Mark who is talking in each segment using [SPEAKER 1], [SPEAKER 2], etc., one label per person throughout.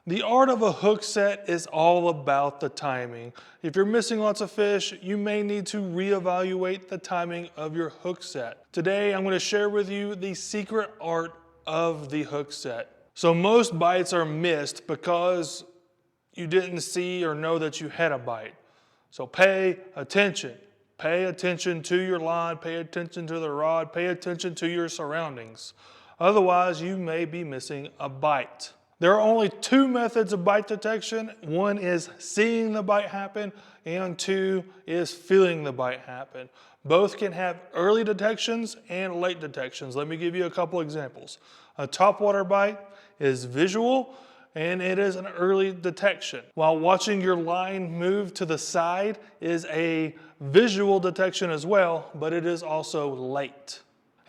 [SPEAKER 1] The art of a hook set is all about the timing. If you're missing lots of fish, you may need to reevaluate the timing of your hook set. Today, I'm going to share with you the secret art of the hook set. So most bites are missed because you didn't see or know that you had a bite. So pay attention. Pay attention to your line, pay attention to the rod, pay attention to your surroundings. Otherwise, you may be missing a bite. There are only two methods of bite detection. One is seeing the bite happen, and two is feeling the bite happen. Both can have early detections and late detections. Let me give you a couple examples. A topwater bite is visual, and it is an early detection. While watching your line move to the side is a visual detection as well, but it is also late.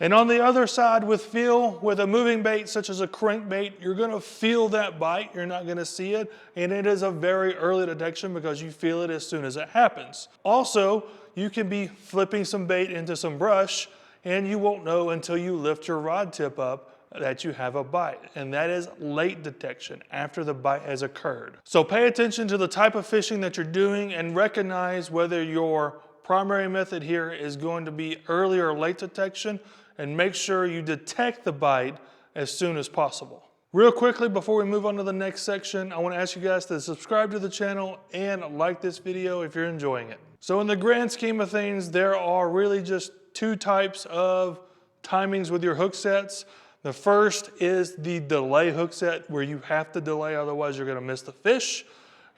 [SPEAKER 1] And on the other side with feel, with a moving bait such as a crankbait, you're gonna feel that bite, you're not gonna see it, and it is a very early detection because you feel it as soon as it happens. Also, you can be flipping some bait into some brush and you won't know until you lift your rod tip up that you have a bite, and that is late detection after the bite has occurred. So pay attention to the type of fishing that you're doing and recognize whether your primary method here is going to be early or late detection, and make sure you detect the bite as soon as possible. Real quickly before we move on to the next section, I want to ask you guys to subscribe to the channel and like this video if you're enjoying it. So in the grand scheme of things, there are really just two types of timings with your hook sets. The first is the delay hook set, where you have to delay, otherwise you're going to miss the fish.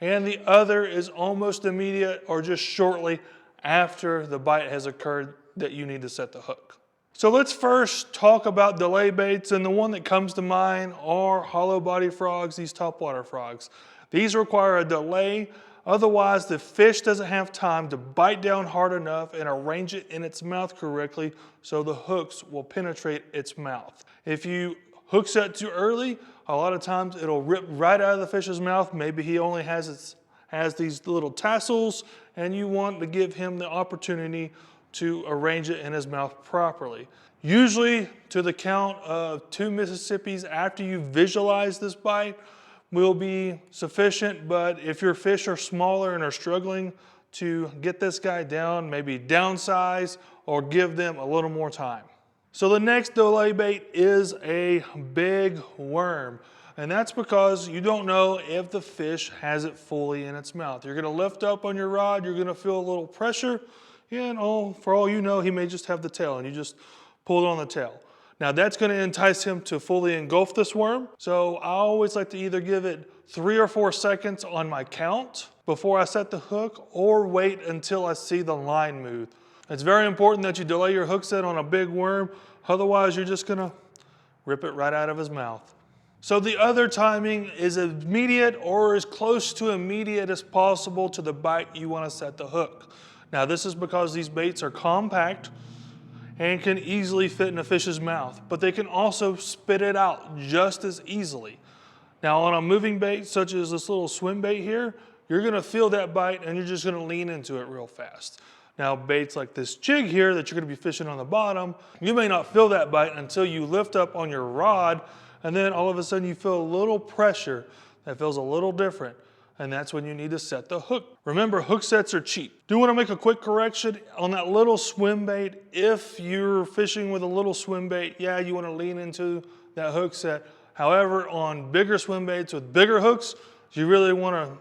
[SPEAKER 1] And the other is almost immediate or just shortly after the bite has occurred that you need to set the hook. So let's first talk about delay baits, and the one that comes to mind are hollow body frogs, these topwater frogs. These require a delay, otherwise the fish doesn't have time to bite down hard enough and arrange it in its mouth correctly so the hooks will penetrate its mouth. If you hook set too early, a lot of times it'll rip right out of the fish's mouth. Maybe he only has these little tassels, and you want to give him the opportunity to arrange it in his mouth properly. Usually to the count of 2 Mississippis after you visualize this bite will be sufficient, but if your fish are smaller and are struggling to get this guy down, maybe downsize or give them a little more time. So the next delay bait is a big worm, and that's because you don't know if the fish has it fully in its mouth. You're gonna lift up on your rod, you're gonna feel a little pressure, and for all you know, he may just have the tail and you just pulled on the tail. Now that's gonna entice him to fully engulf this worm. So I always like to either give it 3 or 4 seconds on my count before I set the hook, or wait until I see the line move. It's very important that you delay your hook set on a big worm, otherwise you're just gonna rip it right out of his mouth. So the other timing is immediate or as close to immediate as possible to the bite you wanna set the hook. Now this is because these baits are compact and can easily fit in a fish's mouth, but they can also spit it out just as easily. Now on a moving bait such as this little swim bait here, you're gonna feel that bite and you're just gonna lean into it real fast. Now baits like this jig here that you're gonna be fishing on the bottom, you may not feel that bite until you lift up on your rod, and then all of a sudden you feel a little pressure that feels a little different. And that's when you need to set the hook. Remember, hook sets are cheap. Do want to make a quick correction on that little swim bait. If you're fishing with a little swim bait, yeah, you want to lean into that hook set. However, on bigger swim baits with bigger hooks, you really want to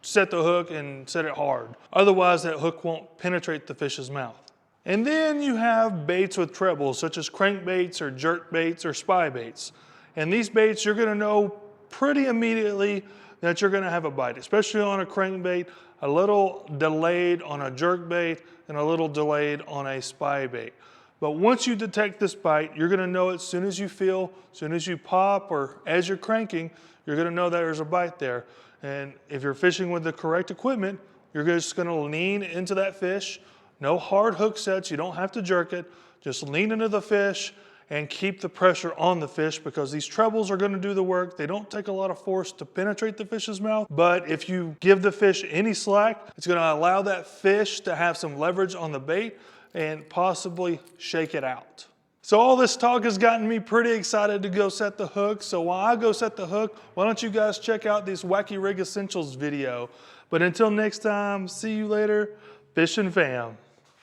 [SPEAKER 1] set the hook and set it hard. Otherwise, that hook won't penetrate the fish's mouth. And then you have baits with trebles, such as crankbaits or jerk baits or spy baits. And these baits, you're going to know pretty immediately that you're gonna have a bite, especially on a crankbait, a little delayed on a jerk bait, and a little delayed on a spy bait. But once you detect this bite, you're gonna know as soon as you feel, as soon as you pop, or as you're cranking, you're gonna know that there's a bite there. And if you're fishing with the correct equipment, you're just gonna lean into that fish. No hard hook sets, you don't have to jerk it. Just lean into the fish and keep the pressure on the fish, because these trebles are gonna do the work. They don't take a lot of force to penetrate the fish's mouth, but if you give the fish any slack, it's gonna allow that fish to have some leverage on the bait and possibly shake it out. So all this talk has gotten me pretty excited to go set the hook. So while I go set the hook, why don't you guys check out this Wacky Rig Essentials video. But until next time, see you later, fishing fam.